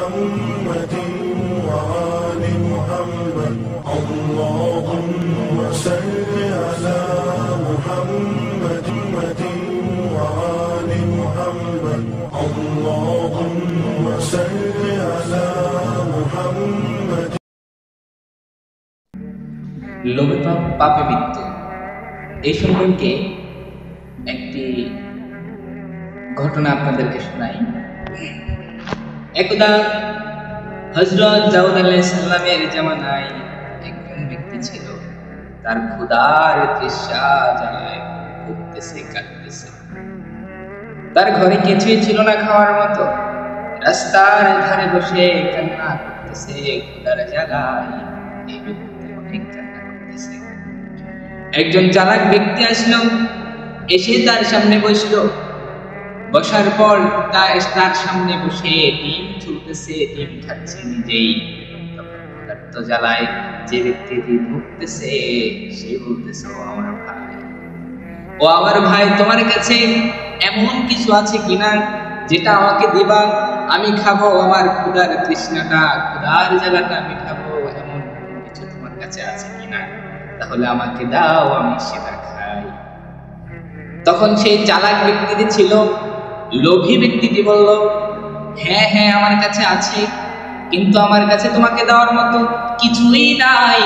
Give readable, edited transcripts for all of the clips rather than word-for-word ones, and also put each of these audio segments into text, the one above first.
محمد وآل محمد اللهم صل على محمد وآل محمد اللهم صل على محمد। লোভে পাপে মৃত্যু, এই সম্পর্কে একটি ঘটনা আপনাদেরকে শোনাই। একদা হযরত দাউদ আলাইহিস সালামের জামানায় একজন ব্যক্তি ছিল, তার ক্ষুধার তৃষ্ণা জ্বালায় ভুগতেছে, কাঁদতেছে। তার ঘরে কিছুই ছিল না খাওয়ার মতো, রাস্তার ধারে বসে কান্না করতেছে, ক্ষুধার জ্বালায় এই ব্যক্তি অনেক কান্না করতেছে। একজন চালাক ব্যক্তি আসলো, এসে তার সামনে বসলো। বসার পর তার সামনে বসে ডিম ছুলতেছে, ডিম খাচ্ছে নিজেই। তখন ক্ষুধার্ত জ্বালায় যে ব্যক্তি ভুগতেছে সে বলতেছে, ও আমার ভাই, তোমার কাছে এমন কিছু আছে কিনা যেটা আমাকে দিবা, আমি খাবো, আমার ক্ষুধার তৃষ্ণাটা, ক্ষুধার জ্বালাটা আমি খাবো, এমন কিছু তোমার কাছে আছে কিনা? তাহলে আমাকে দাও, আমি সেটা খাই। তখন সেই চালাক ব্যক্তিটি ছিল, লোভী ব্যক্তিটি বলল, হ্যাঁ হ্যাঁ আমার কাছে আছে, কিন্তু আমার কাছে তোমাকে দেওয়ার মতো কিছুই নাই।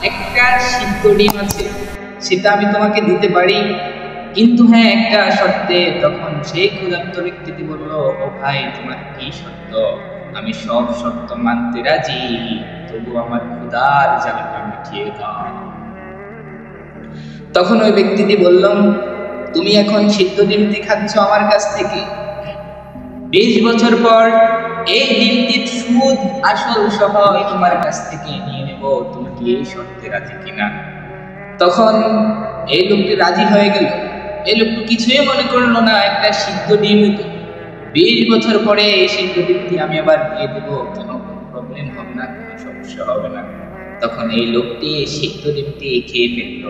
একটা সিদ্ধ ডিম আছে, সেটা আমি তোমাকে দিতে পারি, কিন্তু হ্যাঁ একটা শর্তে। তখন সেই ক্ষুধার্ত ব্যক্তিটি বলল, ও ভাই, তোমার কি শর্ত? আমি সব শর্ত মানতে রাজি, তবু আমার ক্ষুধার জ্বালাটা মিটিয়ে দাও। তখন ওই ব্যক্তিটি বলল, তুমি এখন সিদ্ধ ডিমটি খাচ্ছ আমার কাছ থেকে, 20 বছর পর এই ডিমটির সুদ আসল সহ তোমার কাছ থেকে নিয়ে নেব, তুমি কি এই শর্তে রাজি কিনা? তখন এই লোকটি রাজি হয়ে গেল। এই লোকটি কিছুই মনে করলো না, একটা সিদ্ধ ডিম, 20 বছর পরে এই সিদ্ধ ডিমটি আমি আবার দিয়ে দেবো, কোনো প্রবলেম হবে না, কোনো সমস্যা হবে না। তখন এই লোকটি এই সিদ্ধ ডিমটি খেয়ে ফেলল।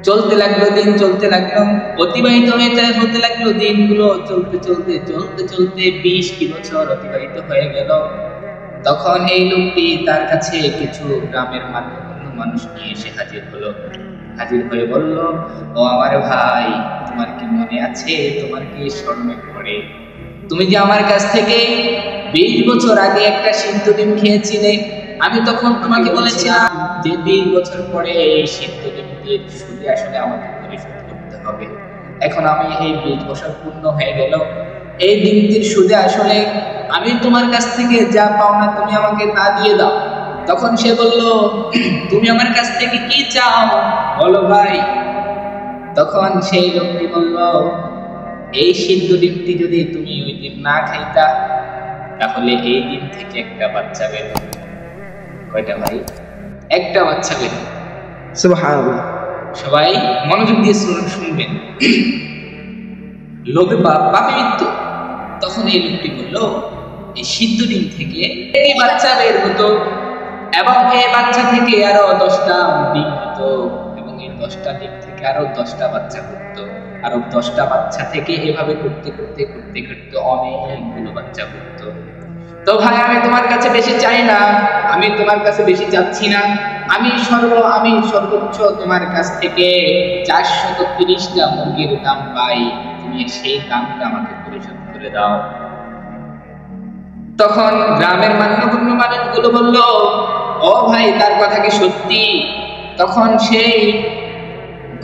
চলতে লাগলো দিন, চলতে লাগলো, অতিবাহিত হতে লাগলো দিনগুলো। চলতে চলতে 20 বছর অতিবাহিত হয়ে গেল। তখন এই লোকটি তার কাছে কিছু গ্রামের মান্যগণ্য মানুষ নিয়ে এসে হাজির হলো। হাজির হয়ে বলল, ও আমার ভাই, তোমার কি মনে আছে, তোমার কি স্মরণে পড়ে, তুমি যে আমার কাছ থেকে 20 বছর আগে একটা সিদ্ধ ডিম খেয়েছিলে? আমি তখন তোমাকে বলেছিলাম যে 20 বছর পরে এই সিদ্ধ ডিমটির সুদে আসলে আমাকে পরিশোধ করতে হবে। এখন আমি এই 20 বছর পূর্ণ হয়ে গেল, এই ডিমটির সুদে আসলে আমি তোমার কাছ থেকে যা পাওনা তুমি আমাকে তা দিয়ে দাও। তখন সে বলল, তুমি আমার কাছ থেকে কি চাও, বলো ভাই। তখন সেই লোকটি বলল, এই সিদ্ধ ডিমটি যদি তুমি ওই দিন না খাইতা, তাহলে এই ডিম থেকে একটা বাচ্চা বের হবে। কয়টা ভাই? একটা বাচ্চা বের হবে। সুবহানাল্লাহ। সবাই মনোযোগ দিয়ে শুনবেন। লোভে পাপে মৃত্যু। তখন এই লোকটি বলল, এই সিদ্ধ ডিম থেকে এই বাচ্চা বের হতো, এবং এই বাচ্চা থেকে আরো 10টা ডিম হতো, এবং এই 10টা ডিম থেকে আরো 10টা বাচ্চা হতো, আরো 10টা বাচ্চা থেকে এভাবে করতে করতে করতে করতে অনেকগুলো বাচ্চা হতো। তো ভাই, আমি তোমার কাছে বেশি চাই না, আমি তোমার কাছে বেশি চাচ্ছি না, আমি সর্বোচ্চ তোমার কাছ থেকে 430টা মুরগির দাম পাই, তুমি সেই দামটা আমাকে পরিশোধ করে দাও। তখন গ্রামের মান্যগণ্য মানুষগুলো বলল, ও ভাই, তার কথা কি সত্যি? তখন সেই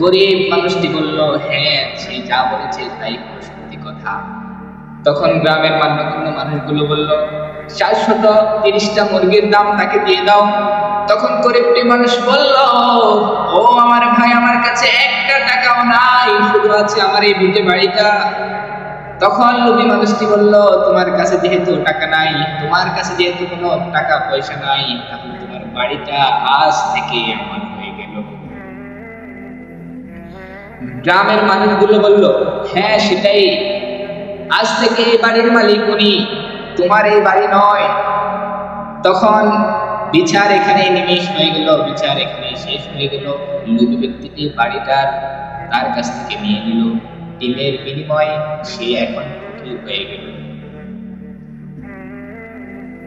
গরিব মানুষটি বলল, হ্যাঁ, সে যা বলেছে তাই সত্যি কথা। তখন গ্রামের মান্যগণ্য মানুষগুলো বলল, 430টা মুরগির দাম তাকে দিয়ে দাও। তখন গরিবটি মানুষ বলল, ও আমার ভাই, আমার কাছে একটা টাকাও নাই, শুধু আছে আমার এই ভিটে বাড়িটা। তখন লোভী মানুষটি বলল, তোমার কাছে যেহেতু টাকা নাই, তোমার কাছে যেহেতু কোনো টাকা পয়সা নাই, তাহলে তোমার বাড়িটা আজ থেকে আমার হয়ে গেল। গ্রামের মানুষগুলো বলল, হ্যাঁ সেটাই, আজ থেকে এই বাড়ির মালিক উনি, তোমার এই বাড়ি নয়। তখন বিচার এখানে নিমেষ হয়ে গেল, বিচার এখানে শেষ হয়ে গেল। লোভী ব্যক্তিটি বাড়িটা তার কাছ থেকে নিয়ে নিল, ডিমের বিনিময়ে সে এখন ফকির হয়ে গেল।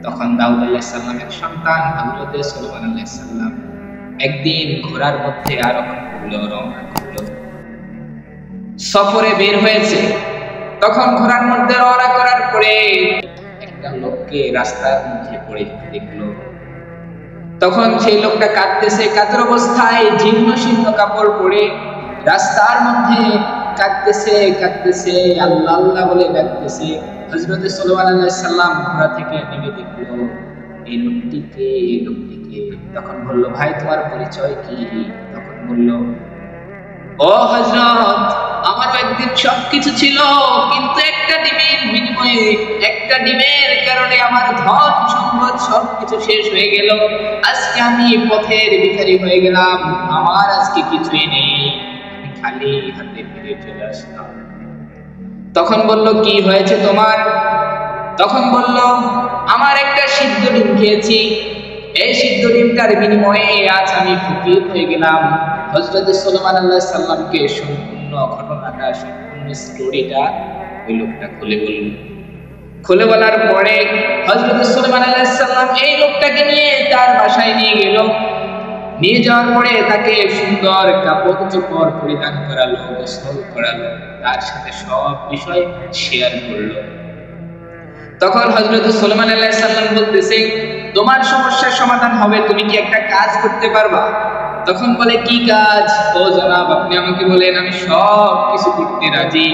তখন দাউদ আলাইহিস সালামের সন্তান হযরত সুলাইমান আলাইহিস সালাম একদিন ঘোড়ার মধ্যে আরোহণ করলো, রওনা করলো, সফরে বের হয়েছে। তখন ঘোড়ার মধ্যে রওনা করার পরে একটা লোককে রাস্তার মধ্যে পড়ে দেখলো। তখন সেই লোকটা কাঁদতেছে, কাতর অবস্থায় জীর্ণ শীর্ণ কাপড় পরে রাস্তার মধ্যে কাঁদতেছে কাঁদতেছে, আল্লাহ আল্লাহ বলে ডাকতেছে। হযরত সুলাইমান আলাইহিস সালাম ঘোড়া থেকে নেমে দেখলো এই লোকটিকে। তখন বলল, ভাই তোমার পরিচয় কি? তখন বলল, ও হযরত, আমার একদিন সবকিছু ছিল, কিন্তু একটা ডিমের বিনিময়ে, একটা ডিমের কারণে আমার ধন সম্পদ সবকিছু শেষ হয়ে গেল। আজকে আমি পথের ভিখারি হয়ে গেলাম, আমার আজকে কিছুই নেই, খালি হাতে ফিরে চলে আসলাম। তখন বলল, কি হয়েছে তোমার? তখন বলল, আমার একটা সিদ্ধ ডিম খেয়েছি, এই সিদ্ধ ডিমটার বিনিময়ে আজ আমি ফকির হয়ে গেলাম। হযরত সুলাইমান আলাইহিস সালামকে সম্পূর্ণ ঘটনাটা, সম্পূর্ণ স্টোরিটা ওই লোকটা খুলে বলল। খুলে বলার পরে হযরত সুলাইমান আলাইহিস সালাম এই লোকটাকে নিয়ে তার বাসায় নিয়ে গেল। নিয়ে যাওয়ার পরে তাকে সুন্দর কাপড় চোপড় পরিধান করালো, গোসল করালো, তার সাথে সব বিষয় শেয়ার করলো। তখন হযরত সুলাইমান আলাইহিস সালাম বলতেছে, তোমার সমস্যার সমাধান হবে, তুমি কি একটা কাজ করতে পারবা? তখন বলে, কি কাজ? ও জনাব, আপনি আমাকে বলেন, আমি সব কিছু করতে রাজি।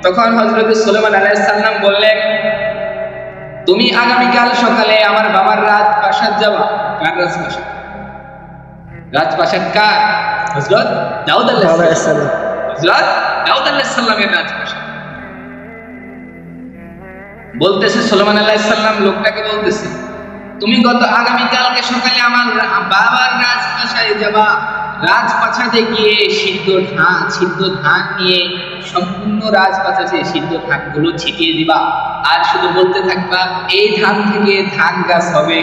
তখন হযরত সুলাইমান আলাইহিস সালাম বললেন, তুমি আগামীকাল সকালে আমার বাবার রাজপ্রাসাদ যাবা। কার রাজপ্রাসাদ? রাজপ্রাসাদ কার? হযরত দাউদ আলাইহিস সালাম। হযরত দাউদ আলাইহিস সালামের রাজপ্রাসাদ। বলতেছে সুলাইমান আলাইহিস সালাম লোকটাকে বলতেছে, তুমি গত আগামীকালকে সকালে আমার বাবার রাজপ্রাসাদে যাবা। রাজপ্রাসাদে গিয়ে সিদ্ধ ধান নিয়ে সম্পূর্ণ রাজপ্রাসাদে সিদ্ধ ধানগুলো ছিটিয়ে দিবা, আর শুধু বলতে থাকবা, এই ধান থেকে ধান গাছ হবে।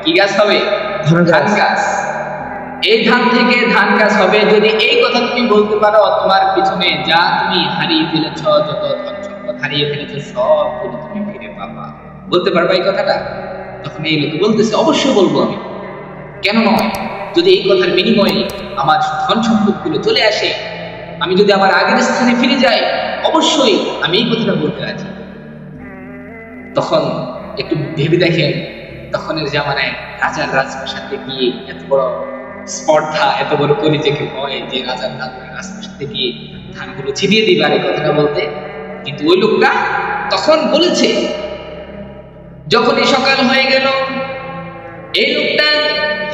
কি গাছ হবে? ধান গাছ। এই ধান থেকে ধান গাছ হবে। যদি এই কথা তুমি বলতে পারো, তোমার পিছনে যা তুমি হারিয়ে ফেলেছ, যত ধন সম্পদ হারিয়ে ফেলেছ, সবগুলো তুমি ফিরে পাবা। বলতে পারবা এই কথাটা? তখন এই লোক বলতেছে, অবশ্যই বলবো আমি, কেন নয়? যদি এই কথার বিনিময়ে আমার ধন সম্পদগুলো চলে আসে, আমি যদি আমার আগের স্থানে ফিরে যাই, অবশ্যই আমি এই কথাটা বলতে রাজি। তখন একটু ভেবে দেখেন, তখনের জামানায় রাজার রাজপ্রাসাদে গিয়ে এত বড় স্পর্ধা, এত বড় পরিচয়কে হয় যে রাজার রাজপ্রাসাদে গিয়ে ধানগুলো ছিটিয়ে দিবে আর এই কথাটা বলতে। কিন্তু ওই লোকটা তখন বলেছে, যখনই সকাল হয়ে গেল, এই লোকটা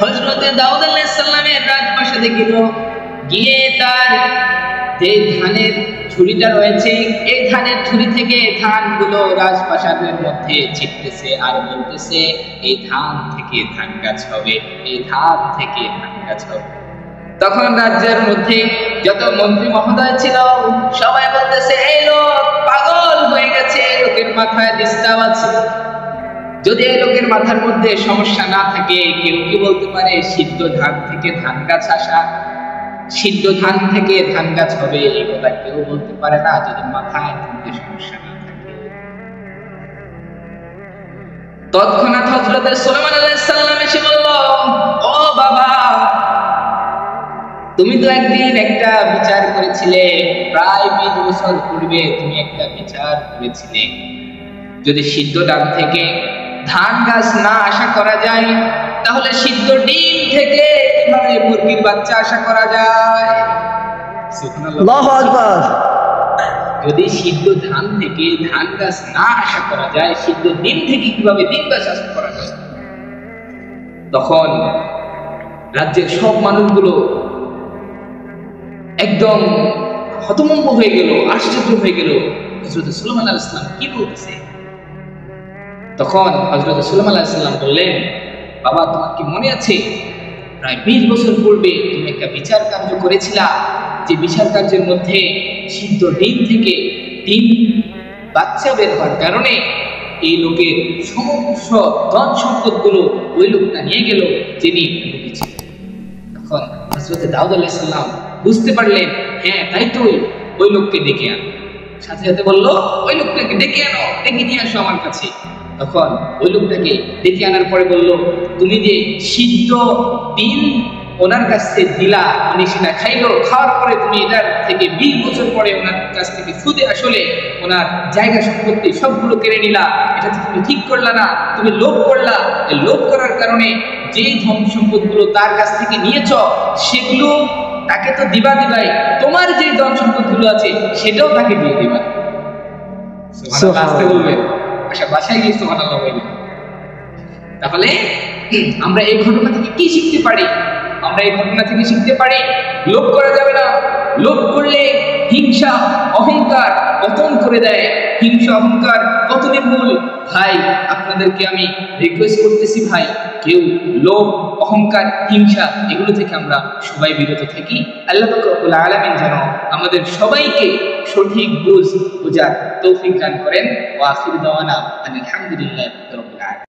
হযরত দাউদ আলাইহিস সালামের রাজপ্রাসাদে গেল। গিয়ে তার যে ধানের ঝুড়িটা রয়েছে, এই ধানের ঝুড়ি থেকে ধানগুলো রাজপ্রাসাদের মধ্যে ছিটতেছে আর বলতেছে, এই ধান থেকে ধান গাছ হবে, এই ধান থেকে ধান গাছ হবে। তখন রাজ্যের মধ্যে যত মন্ত্রী মহোদয় ছিল, সবাই বলতেছে, এই লোক পাগল হয়ে গেছে, এই লোকের মাথায় ডিস্টার্ব আছে। যদি এই লোকের মাথার মধ্যে সমস্যা না থাকে, কেউ কি বলতে পারে সিদ্ধ ধান থেকে ধান গাছ আসা, সিদ্ধ ধান থেকে ধান গাছ হবে, এই কথা কেউ বলতে পারে না যদি মাথায় মধ্যে সমস্যা না থাকে। তৎক্ষণাৎ হযরত সুলাইমান আলাইহিস সালাম এসে বলল, ও বাবা, তুমি তো একদিন একটা বিচার করেছিলে, প্রায় 20 বছর পূর্বে তুমি একটা বিচার করেছিলে, যদি সিদ্ধ ধান থেকে ধান গাছ না আশা করা যায়, তাহলে সিদ্ধ ডিম থেকে কিভাবে মুরগির বাচ্চা আশা করা যায়? আল্লাহু আকবার। যদি সিদ্ধ ধান থেকে ধান গাছ না আশা করা যায়, সিদ্ধ ডিম থেকে কিভাবে ডিম গাছ আশা করা যায়? তখন রাজ্যের সব মানুষগুলো একদম হতভম্ব হয়ে গেল, আশ্চর্য হয়ে গেল, হযরত সুলাইমান আলাইহিস সালাম কি বলতেছে। তখন হযরত সুলাইমান আলাইহিস সালাম বললেন, বাবা, তোমার কি মনে আছে প্রায় 20 বছর পূর্বে তুমি একটা বিচার কার্য করেছিলা, যে বিচার কার্যের মধ্যে সিদ্ধ ডিম থেকে ডিম বাচ্চা বের হওয়ার কারণে এই লোকের সমস্ত ধন সম্পদগুলো ওই লোকটা নিয়ে গেল যিনি লোভী ছিল। তখন হযরত দাউদ আলাইহিস সালাম বুঝতে পারলেন, হ্যাঁ তাই তো, ওই লোককে ডেকে আনো। সাথে সাথে বলল, ওই লোকটাকে ডেকে আনো, ডেকে নিয়ে আসো আমার কাছে। তখন ওই লোকটাকে ডেকে আনার পরে বলল, তুমি যে সিদ্ধ ডিম ওনার কাছে দিলা, উনি সেটা খাইলো, খাওয়ার পরে তুমি এটার থেকে 20 বছর পরে ওনার কাছ থেকে সুদে আসলে ওনার জায়গা সম্পত্তি সবগুলো কেড়ে নিলা, এটা তো তুমি ঠিক করলা না, তুমি লোভ করলা। এই লোভ করার কারণে যেই ধন সম্পদগুলো তার কাছ থেকে নিয়েছ সেগুলো তাকে তো দিবাই, তোমার যে ধন সম্পদগুলো আছে সেটাও তাকে দিয়ে দিবা। সুবহানাল্লাহ, আসতে বলবেন, আচ্ছা বাসায় গিয়ে সুবহানাল্লাহ বলবেন। তাহলে আমরা এই ঘটনা থেকে কি শিখতে পারি? আমরা এই ঘটনা থেকে শিখতে পারি লোভ করা যাবে না। লোভ করলে হিংসা অহংকার পতন করে দেয়। হিংসা অহংকার পতনের মূল। ভাই, আপনাদেরকে আমি রিকোয়েস্ট করতেছি, ভাই কেউ লোভ অহংকার হিংসা এগুলো থেকে আমরা সবাই বিরত থাকি। আল্লাহ পাক রব্বুল আলামিন যেন আমাদের সবাইকে সঠিক বুঝার তৌফিক দান করেন। ওয়া আখিরু দাওয়ানা আলহামদুলিল্লাহি রাব্বিল আলামিন।